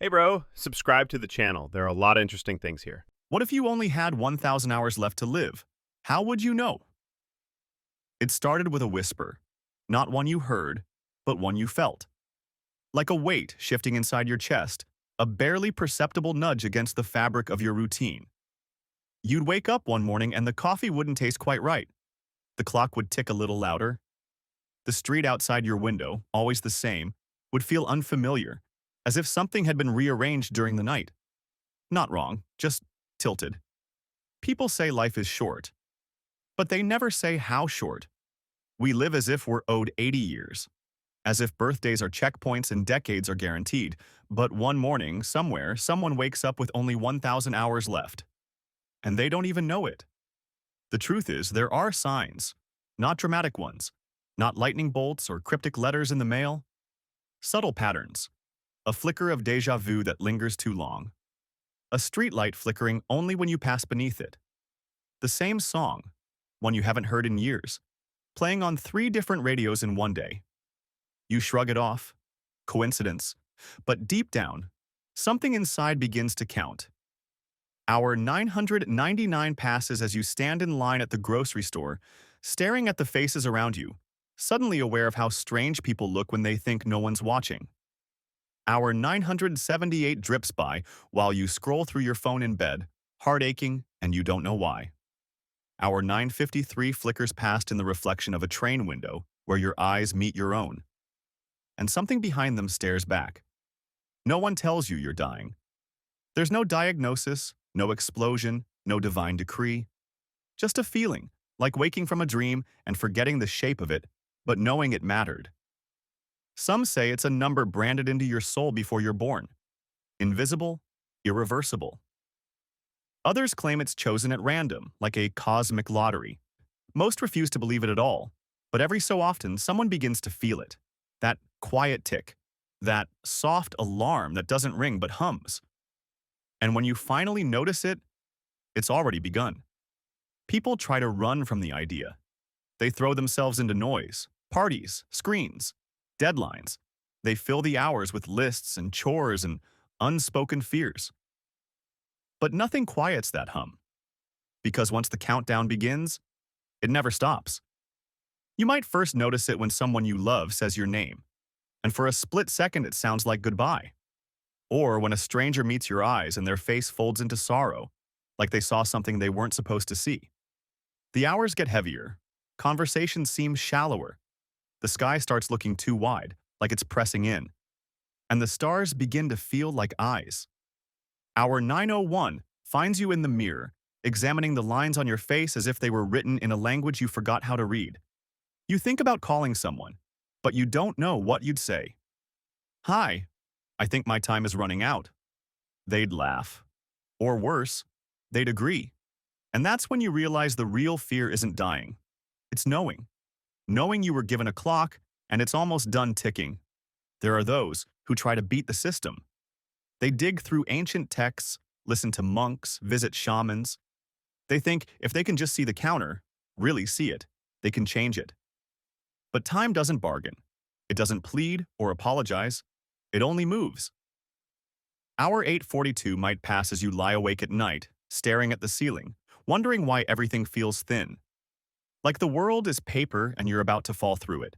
Hey, bro, subscribe to the channel. There are a lot of interesting things here. What if you only had 1,000 hours left to live? How would you know? It started with a whisper, not one you heard, but one you felt. Like a weight shifting inside your chest, a barely perceptible nudge against the fabric of your routine. You'd wake up one morning and the coffee wouldn't taste quite right. The clock would tick a little louder. The street outside your window, always the same, would feel unfamiliar, as if something had been rearranged during the night. Not wrong, just tilted. People say life is short, but they never say how short. We live as if we're owed 80 years, as if birthdays are checkpoints and decades are guaranteed. But one morning, somewhere, someone wakes up with only 1,000 hours left. And they don't even know it. The truth is, there are signs, not dramatic ones, not lightning bolts or cryptic letters in the mail. Subtle patterns, a flicker of déjà vu that lingers too long. A streetlight flickering only when you pass beneath it. The same song, one you haven't heard in years, playing on 3 different radios in one day. You shrug it off. Coincidence. But deep down, something inside begins to count. Hour 999 passes as you stand in line at the grocery store, staring at the faces around you, suddenly aware of how strange people look when they think no one's watching. Hour 978 drips by while you scroll through your phone in bed, heart aching, and you don't know why. Hour 953 flickers past in the reflection of a train window where your eyes meet your own. And something behind them stares back. No one tells you you're dying. There's no diagnosis, no explosion, no divine decree. Just a feeling, like waking from a dream and forgetting the shape of it, but knowing it mattered. Some say it's a number branded into your soul before you're born. Invisible, irreversible. Others claim it's chosen at random, like a cosmic lottery. Most refuse to believe it at all, but every so often someone begins to feel it. That quiet tick, that soft alarm that doesn't ring but hums. And when you finally notice it, it's already begun. People try to run from the idea. They throw themselves into noise, parties, screens, deadlines. They fill the hours with lists and chores and unspoken fears. But nothing quiets that hum. Because once the countdown begins, it never stops. You might first notice it when someone you love says your name, and for a split second it sounds like goodbye. Or when a stranger meets your eyes and their face folds into sorrow, like they saw something they weren't supposed to see. The hours get heavier. Conversations seem shallower. The sky starts looking too wide, like it's pressing in. And the stars begin to feel like eyes. Hour 901 finds you in the mirror, examining the lines on your face as if they were written in a language you forgot how to read. You think about calling someone, but you don't know what you'd say. Hi, I think my time is running out. They'd laugh. Or worse, they'd agree. And that's when you realize the real fear isn't dying. It's knowing. Knowing you were given a clock and it's almost done ticking. There are those who try to beat the system. They dig through ancient texts, listen to monks, visit shamans. They think if they can just see the counter, really see it, they can change it. But time doesn't bargain. It doesn't plead or apologize. It only moves. Hour 842 might pass as you lie awake at night, staring at the ceiling, wondering why everything feels thin. Like the world is paper and you're about to fall through it.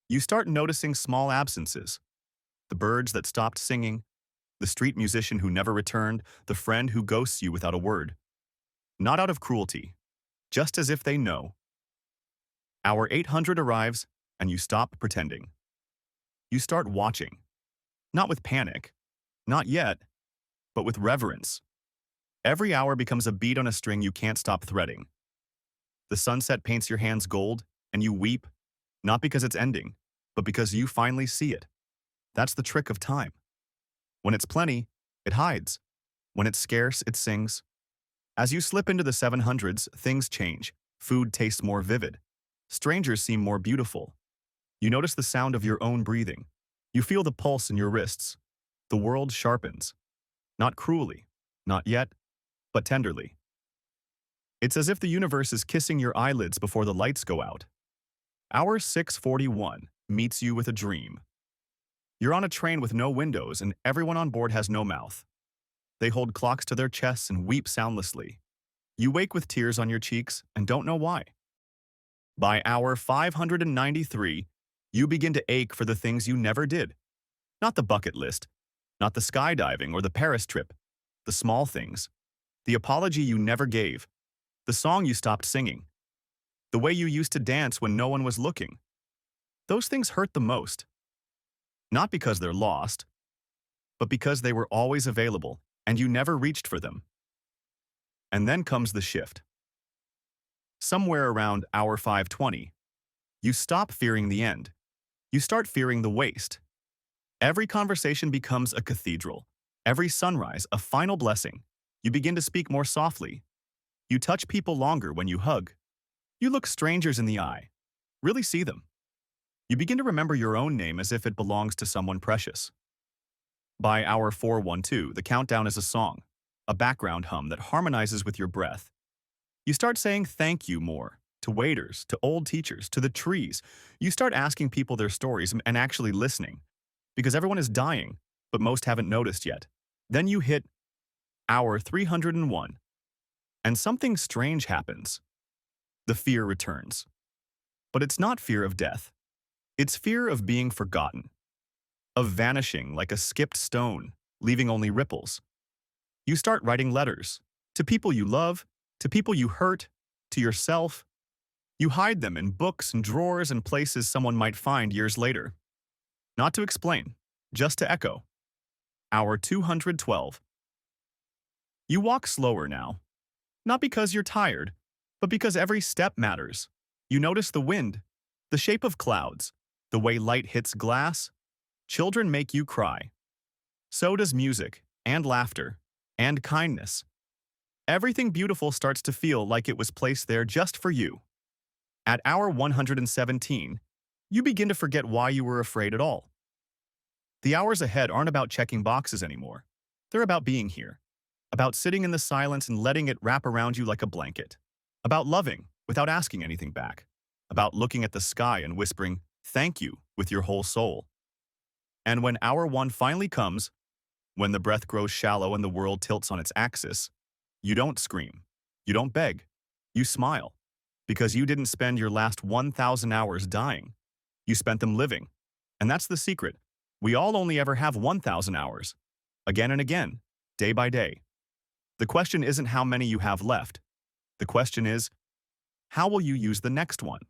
You start noticing small absences. The birds that stopped singing, the street musician who never returned, the friend who ghosts you without a word. Not out of cruelty, just as if they know. Hour 800 arrives and you stop pretending. You start watching. Not with panic, not yet, but with reverence. Every hour becomes a bead on a string you can't stop threading. The sunset paints your hands gold, and you weep, not because it's ending, but because you finally see it. That's the trick of time. When it's plenty, it hides. When it's scarce, it sings. As you slip into the 700s, things change. Food tastes more vivid. Strangers seem more beautiful. You notice the sound of your own breathing. You feel the pulse in your wrists. The world sharpens. Not cruelly, not yet, but tenderly. It's as if the universe is kissing your eyelids before the lights go out. Hour 641 meets you with a dream. You're on a train with no windows and everyone on board has no mouth. They hold clocks to their chests and weep soundlessly. You wake with tears on your cheeks and don't know why. By hour 593, you begin to ache for the things you never did. Not the bucket list, not the skydiving or the Paris trip, the small things, the apology you never gave, the song you stopped singing, the way you used to dance when no one was looking. Those things hurt the most. Not because they're lost, but because they were always available and you never reached for them. And then comes the shift. Somewhere around hour 520, you stop fearing the end. You start fearing the waste. Every conversation becomes a cathedral. Every sunrise, a final blessing. You begin to speak more softly. You touch people longer when you hug. You look strangers in the eye. Really see them. You begin to remember your own name as if it belongs to someone precious. By hour 412, the countdown is a song, a background hum that harmonizes with your breath. You start saying thank you more, to waiters, to old teachers, to the trees. You start asking people their stories and actually listening, because everyone is dying, but most haven't noticed yet. Then you hit hour 301, and something strange happens. The fear returns. But it's not fear of death. It's fear of being forgotten, of vanishing like a skipped stone, leaving only ripples. You start writing letters, to people you love, to people you hurt, to yourself. You hide them in books and drawers and places someone might find years later. Not to explain, just to echo. Hour 212. You walk slower now. Not because you're tired, but because every step matters. You notice the wind, the shape of clouds, the way light hits glass. Children make you cry. So does music, and laughter, and kindness. Everything beautiful starts to feel like it was placed there just for you. At hour 117, you begin to forget why you were afraid at all. The hours ahead aren't about checking boxes anymore. They're about being here, about sitting in the silence and letting it wrap around you like a blanket, about loving without asking anything back, about looking at the sky and whispering, "Thank you," with your whole soul. And when hour 1 finally comes, when the breath grows shallow and the world tilts on its axis, you don't scream, you don't beg, you smile, because you didn't spend your last 1,000 hours dying. You spent them living. And that's the secret. We all only ever have 1,000 hours, again and again, day by day. The question isn't how many you have left. The question is, how will you use the next one?